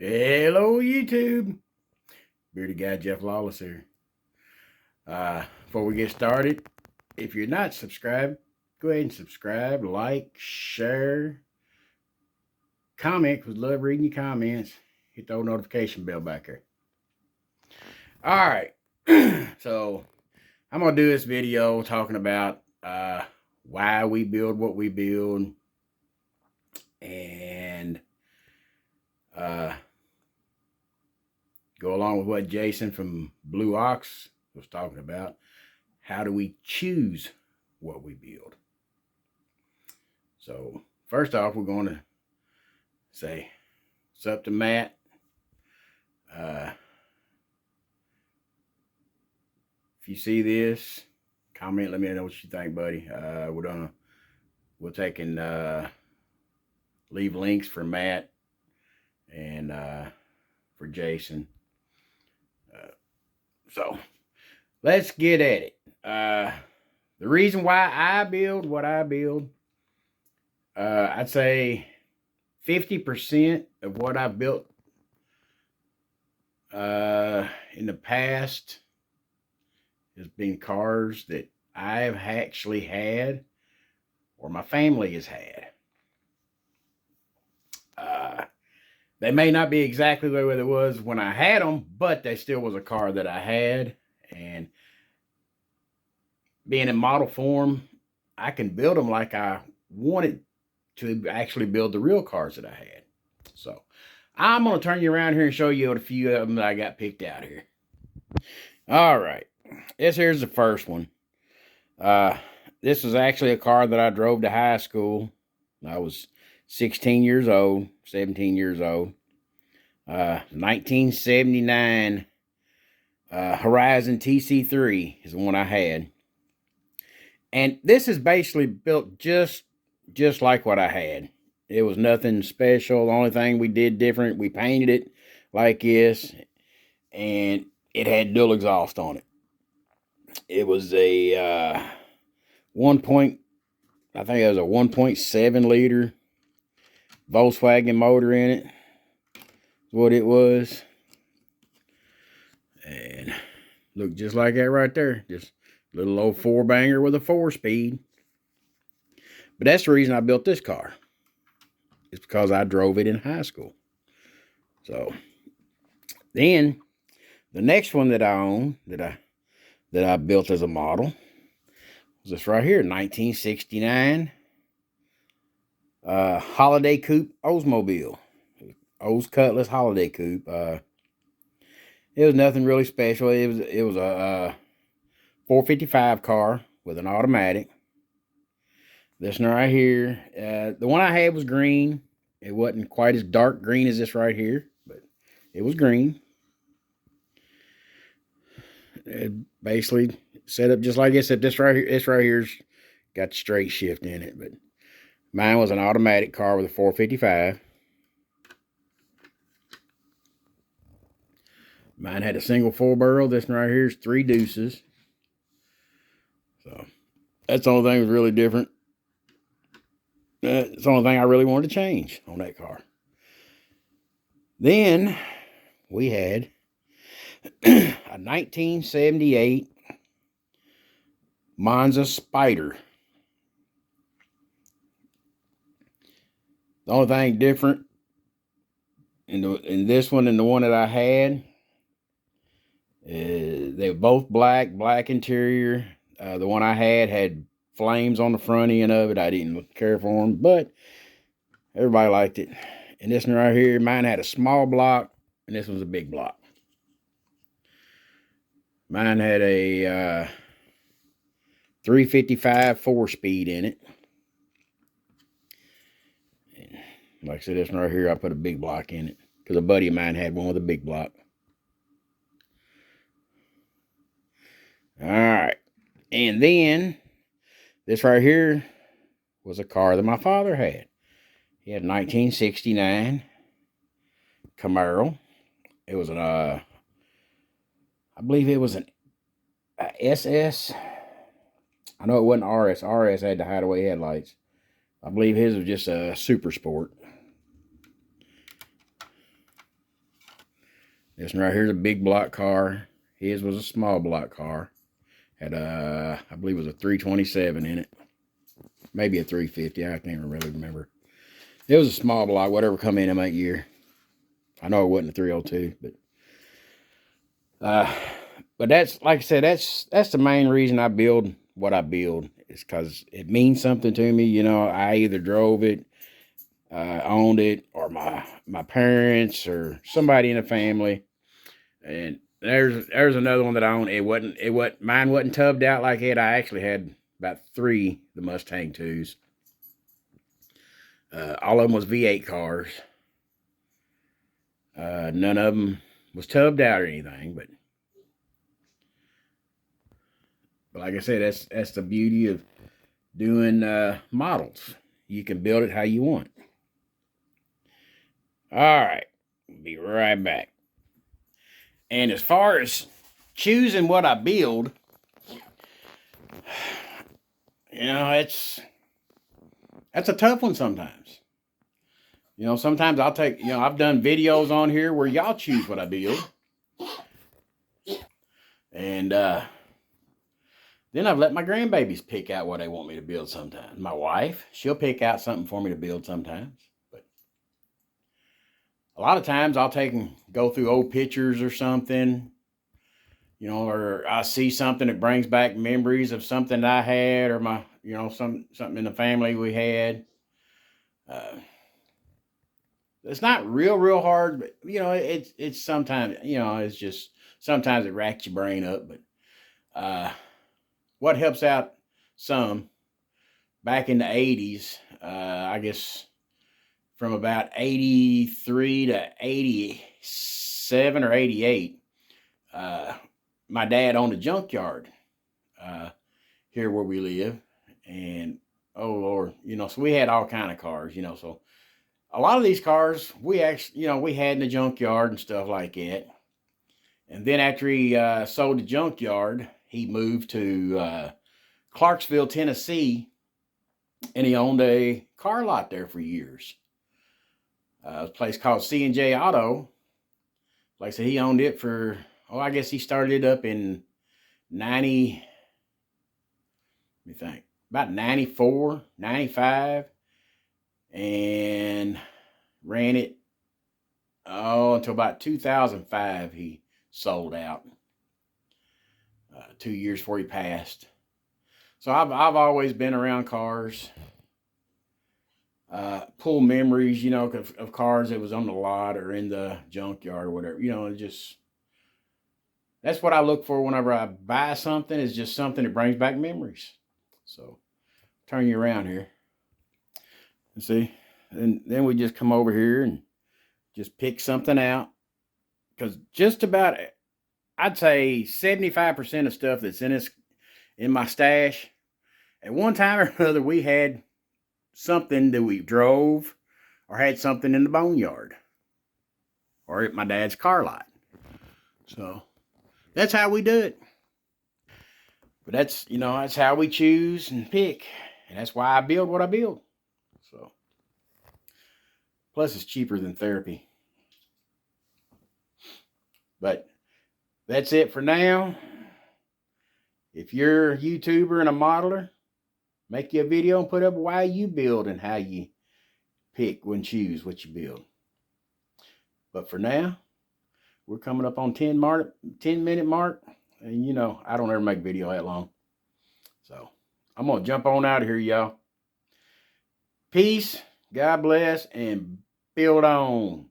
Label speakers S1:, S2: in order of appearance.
S1: Hello, YouTube. Bearded Guy Jeff Lawless here. Before we get started, if you're not subscribed, go ahead and subscribe, like, share, comment, because I love reading your comments. Hit the old notification bell back there. All right. So, I'm going to do this video talking about why we build what we build and go along with what Jason from Blue Ox was talking about. How do we choose what we build? So first off, we're going to say what's up to Matt. If you see this, comment, let me know what you think, buddy. We'll take and leave links for Matt and for Jason. So let's get at it. The reason why I build what I build, I'd say 50% of what I've built in the past has been cars that I've actually had or my family has had. They may not be exactly the way it was when I had them, but they still was a car that I had. And being in model form, I can build them like I wanted to actually build the real cars that I had. So I'm going to turn you around here and show you a few of them that I got picked out here. All right. Here's the first one. This was actually a car that I drove to high school. I was 16 years old, 17 years old. 1979 Horizon TC3 is the one I had. And this is basically built just like what I had. It was nothing special. The only thing we did different, we painted it like this, and it had dual exhaust on it. It was a I think it was a 1.7 liter Volkswagen motor in it. What it was. And look just like that right there. Just a little old 4-banger with a 4-speed. But that's the reason I built this car. It's because I drove it in high school. So then the next one that I own, that I built as a model, was this right here, 1969 Holiday Coupe Oldsmobile. Olds Cutlass Holiday Coupe. It was nothing really special. It was a 455 car with an automatic. This one right here, the one I had was green. It wasn't quite as dark green as this right here, but it was green. It basically set up just like this. This right here's got the straight shift in it, but mine was an automatic car with a 455. Mine had a single 4-barrel. This one right here is 3 deuces. So that's the only thing that was really different. It's the only thing I really wanted to change on that car. Then we had a 1978 Monza Spider. The only thing different in this one and the one that I had, they were both black interior. The one I had flames on the front end of it. I didn't care for them, but everybody liked it. And this one right here, mine had a small block, and this was a big block. Mine had a 355 4-speed in it. And like I said, this one right here, I put a big block in it because a buddy of mine had one with a big block. All right. And then this right here was a car that my father had. He had a 1969 Camaro. It was an, I believe it was an SS. I know it wasn't RS. RS had the hideaway headlights. I believe his was just a Super Sport. This one right here is a big block car. His was a small block car. Had I believe it was a 327 in it. Maybe a 350. I can't really remember. It was a small block, whatever come in that year. I know it wasn't a 302, but that's, like I said, that's the main reason I build what I build. Is because it means something to me. You know, I either drove it, owned it, or my parents or somebody in the family. And there's another one that I own. Mine wasn't tubbed out like it. I actually had about 3 the Mustang 2s. All of them was V8 cars. None of them was tubbed out or anything, but like I said, that's the beauty of doing models. You can build it how you want. All right, be right back. And as far as choosing what I build, you know, that's a tough one sometimes. You know, sometimes I'll take, you know, I've done videos on here where y'all choose what I build. And then I've let my grandbabies pick out what they want me to build sometimes. My wife, she'll pick out something for me to build sometimes. But a lot of times I'll take and go through old pictures or something, you know, or I see something that brings back memories of something that I had, or my, you know, something in the family we had. It's not real hard, but you know, it's sometimes, you know, it's just sometimes it racks your brain up. But what helps out some, back in the 80s, I guess from about 83 to 87 or 88, my dad owned a junkyard here where we live. And oh Lord, you know, so we had all kind of cars, you know, so a lot of these cars we actually, you know, we had in the junkyard and stuff like that. And then after he sold the junkyard, he moved to Clarksville, Tennessee, and he owned a car lot there for years. A place called C&J Auto. Like I said, he owned it for, I guess he started it up in 90, let me think, about 94, 95, and ran it, until about 2005 he sold out. 2 years before he passed. So I've always been around cars. Pull memories, you know, of cars that was on the lot or in the junkyard or whatever. You know, that's what I look for whenever I buy something, is just something that brings back memories. So turn you around here and see. And then we just come over here and just pick something out. Because just about, I'd say 75% of stuff that's in my stash, at one time or another, we had something that we drove or had something in the boneyard or at my dad's car lot. So that's how we do it. But that's, you know, that's how we choose and pick. And that's why I build what I build. So plus it's cheaper than therapy. But that's it for now. If you're a YouTuber and a modeler, make you a video and put up why you build and how you pick and choose what you build. But for now, we're coming up on 10-minute mark. And you know, I don't ever make a video that long. So I'm going to jump on out of here, y'all. Peace, God bless, and build on.